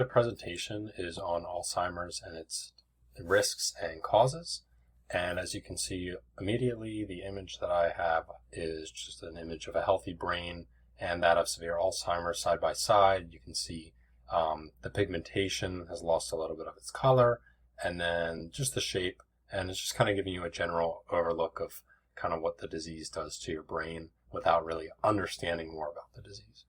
The presentation is on Alzheimer's and its risks and causes. And as you can see immediately, the image that I have is just an image of a healthy brain and that of severe Alzheimer's side by side. You can see the pigmentation has lost a little bit of its color, and then just the shape. And it's just kind of giving you a general overlook of kind of what the disease does to your brain without really understanding more about the disease.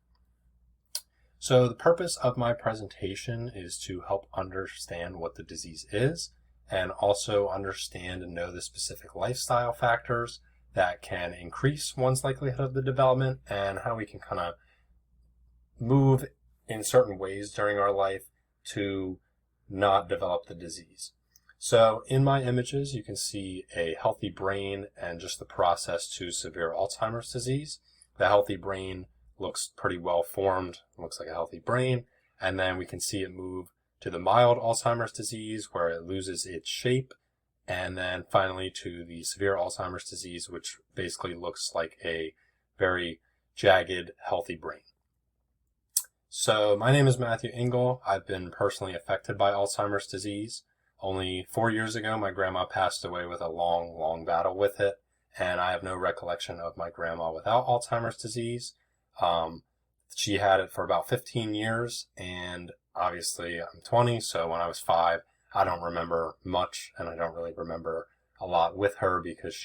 So the purpose of my presentation is to help understand what the disease is and also understand and know the specific lifestyle factors that can increase one's likelihood of the development and how we can kind of move in certain ways during our life to not develop the disease. So in my images, you can see a healthy brain and just the process to severe Alzheimer's disease. The healthy brain looks pretty well formed, looks like a healthy brain, and then we can see it move to the mild Alzheimer's disease where it loses its shape, and then finally to the severe Alzheimer's disease, which basically looks like a very jagged, healthy brain. So my name is Matthew Engel. I've been personally affected by Alzheimer's disease. Only 4 years ago, my grandma passed away with a long, long battle with it, and I have no recollection of my grandma without Alzheimer's disease. She had it for about 15 years, and obviously I'm 20, so when I was 5, I don't remember much, and I don't really remember a lot with her because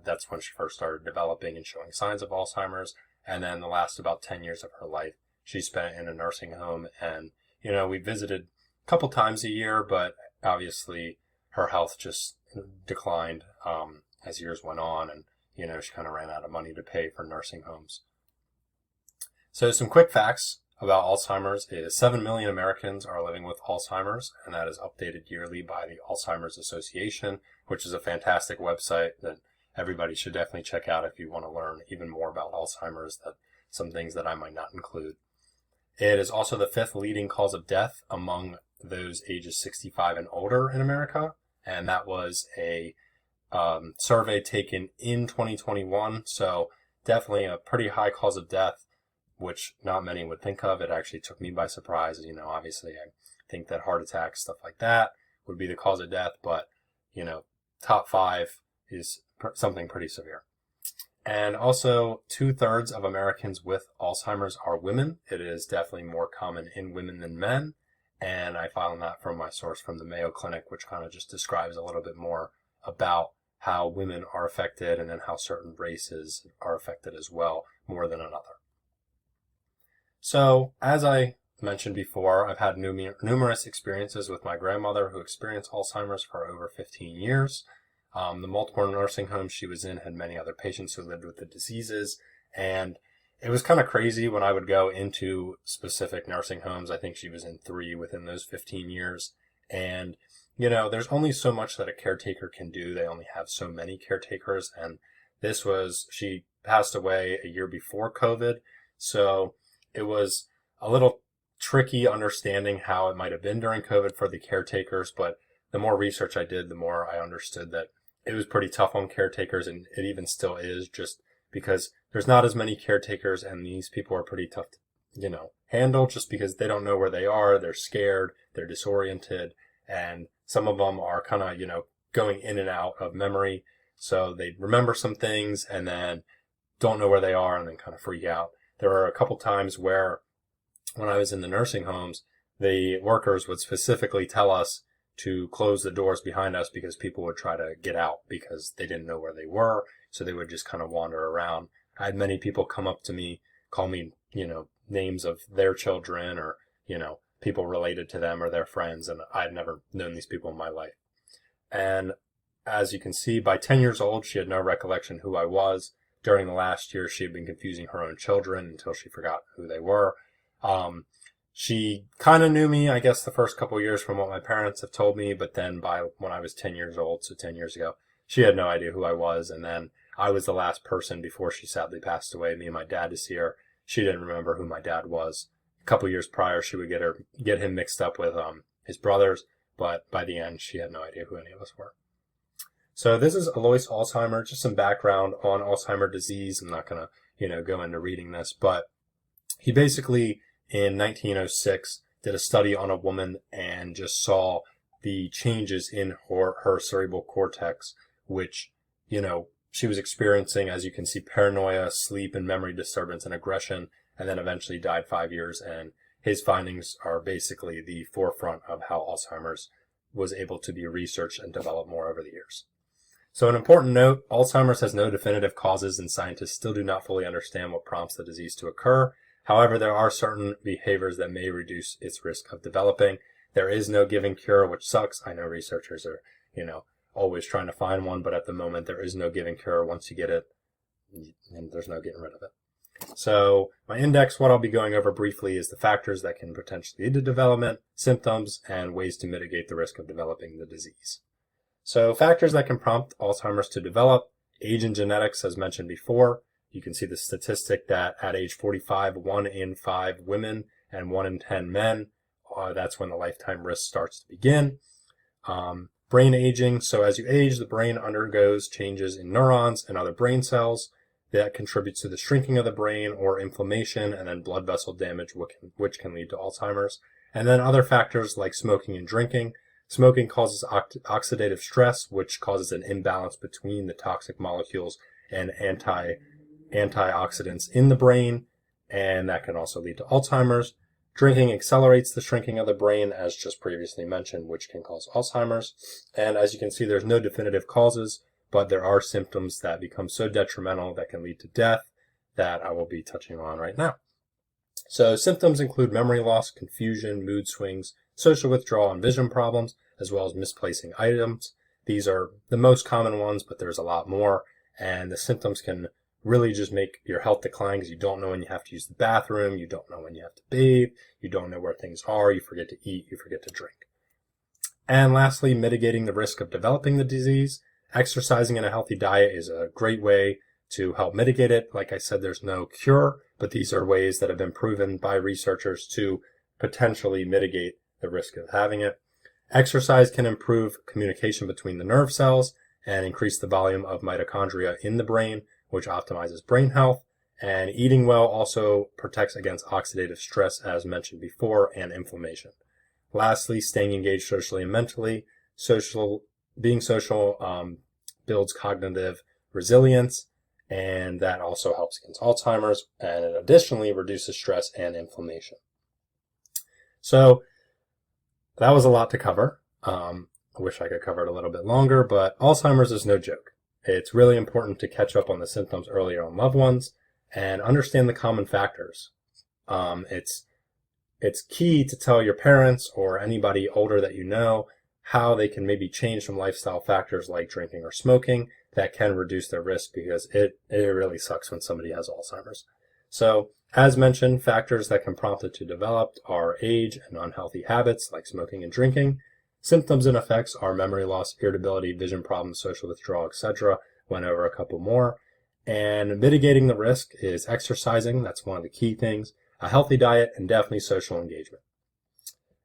that's when she first started developing and showing signs of Alzheimer's, and then the last about 10 years of her life, she spent in a nursing home, and, we visited a couple times a year, but obviously her health just declined as years went on, and, she kind of ran out of money to pay for nursing homes. So some quick facts about Alzheimer's is 7 million Americans are living with Alzheimer's, and that is updated yearly by the Alzheimer's Association, which is a fantastic website that everybody should definitely check out if you want to learn even more about Alzheimer's, some things that I might not include. It is also the 5th leading cause of death among those ages 65 and older in America, and that was a survey taken in 2021, so definitely a pretty high cause of death, which not many would think of. It actually took me by surprise. Obviously I think that heart attacks, stuff like that would be the cause of death, but, top 5 is something pretty severe. And also 2/3 of Americans with Alzheimer's are women. It is definitely more common in women than men. And I found that from my source from the Mayo Clinic, which kind of just describes a little bit more about how women are affected and then how certain races are affected as well, more than another. So, as I mentioned before, I've had numerous experiences with my grandmother who experienced Alzheimer's for over 15 years. The multiple nursing homes she was in had many other patients who lived with the diseases, and it was kind of crazy when I would go into specific nursing homes. I think she was in 3 within those 15 years, and there's only so much that a caretaker can do. They only have so many caretakers, and she passed away a year before COVID, so it was a little tricky understanding how it might have been during COVID for the caretakers, but the more research I did, the more I understood that it was pretty tough on caretakers, and it even still is, just because there's not as many caretakers, and these people are pretty tough to, handle, just because they don't know where they are, they're scared, they're disoriented, and some of them are kind of, going in and out of memory, so they remember some things and then don't know where they are and then kind of freak out. There were a couple times where, when I was in the nursing homes, the workers would specifically tell us to close the doors behind us because people would try to get out because they didn't know where they were, so they would just kind of wander around. I had many people come up to me, call me, names of their children or, people related to them or their friends, and I'd never known these people in my life. And as you can see, by 10 years old, she had no recollection who I was. During the last year, she had been confusing her own children until she forgot who they were. She kind of knew me, I guess, the first couple of years from what my parents have told me, but then when I was 10 years old, so 10 years ago, she had no idea who I was, and then I was the last person before she sadly passed away, me and my dad, to see her. She didn't remember who my dad was. A couple of years prior, she would get him mixed up with his brothers, but by the end, she had no idea who any of us were. So this is Alois Alzheimer, just some background on Alzheimer's disease. I'm not going to, go into reading this, but he basically, in 1906, did a study on a woman and just saw the changes in her cerebral cortex, which, she was experiencing, as you can see, paranoia, sleep and memory disturbance and aggression, and then eventually died 5 years. And his findings are basically the forefront of how Alzheimer's was able to be researched and developed more over the years. So an important note, Alzheimer's has no definitive causes and scientists still do not fully understand what prompts the disease to occur. However, there are certain behaviors that may reduce its risk of developing. There is no given cure, which sucks. I know researchers are, always trying to find one, but at the moment there is no given cure. Once you get it, and there's no getting rid of it. So my index, what I'll be going over briefly is the factors that can potentially lead to development, symptoms, and ways to mitigate the risk of developing the disease. So factors that can prompt Alzheimer's to develop, age and genetics, as mentioned before. You can see the statistic that at age 45, 1 in 5 women and 1 in 10 men, that's when the lifetime risk starts to begin. Brain aging. So as you age, the brain undergoes changes in neurons and other brain cells that contributes to the shrinking of the brain or inflammation, and then blood vessel damage, which can lead to Alzheimer's. And then other factors like smoking and drinking. Smoking causes oxidative stress, which causes an imbalance between the toxic molecules and antioxidants in the brain, and that can also lead to Alzheimer's. Drinking accelerates the shrinking of the brain, as just previously mentioned, which can cause Alzheimer's. And as you can see, there's no definitive causes, but there are symptoms that become so detrimental that can lead to death that I will be touching on right now. So symptoms include memory loss, confusion, mood swings, social withdrawal, and vision problems, as well as misplacing items. These are the most common ones, but there's a lot more. And the symptoms can really just make your health decline because you don't know when you have to use the bathroom, you don't know when you have to bathe, you don't know where things are, you forget to eat, you forget to drink. And lastly, mitigating the risk of developing the disease. Exercising and a healthy diet is a great way to help mitigate it. Like I said, there's no cure, but these are ways that have been proven by researchers to potentially mitigate the risk of having it. Exercise can improve communication between the nerve cells and increase the volume of mitochondria in the brain, which optimizes brain health. And eating well also protects against oxidative stress, as mentioned before, and inflammation. Lastly, staying engaged socially and mentally. Being social builds cognitive resilience, and that also helps against Alzheimer's, and it additionally reduces stress and inflammation. So that was a lot to cover. I wish I could cover it a little bit longer, but Alzheimer's is no joke. It's really important to catch up on the symptoms earlier on loved ones and understand the common factors. It's key to tell your parents or anybody older that you know how they can maybe change some lifestyle factors like drinking or smoking that can reduce their risk, because it really sucks when somebody has Alzheimer's. So, as mentioned, factors that can prompt it to develop are age and unhealthy habits like smoking and drinking. Symptoms and effects are memory loss, irritability, vision problems, social withdrawal, etc. Went over a couple more. And mitigating the risk is exercising. That's one of the key things. A healthy diet, and definitely social engagement.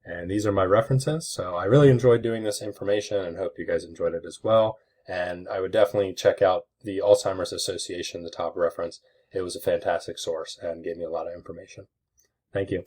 And these are my references. So I really enjoyed doing this information and hope you guys enjoyed it as well. And I would definitely check out the Alzheimer's Association, the top reference. It was a fantastic source and gave me a lot of information. Thank you.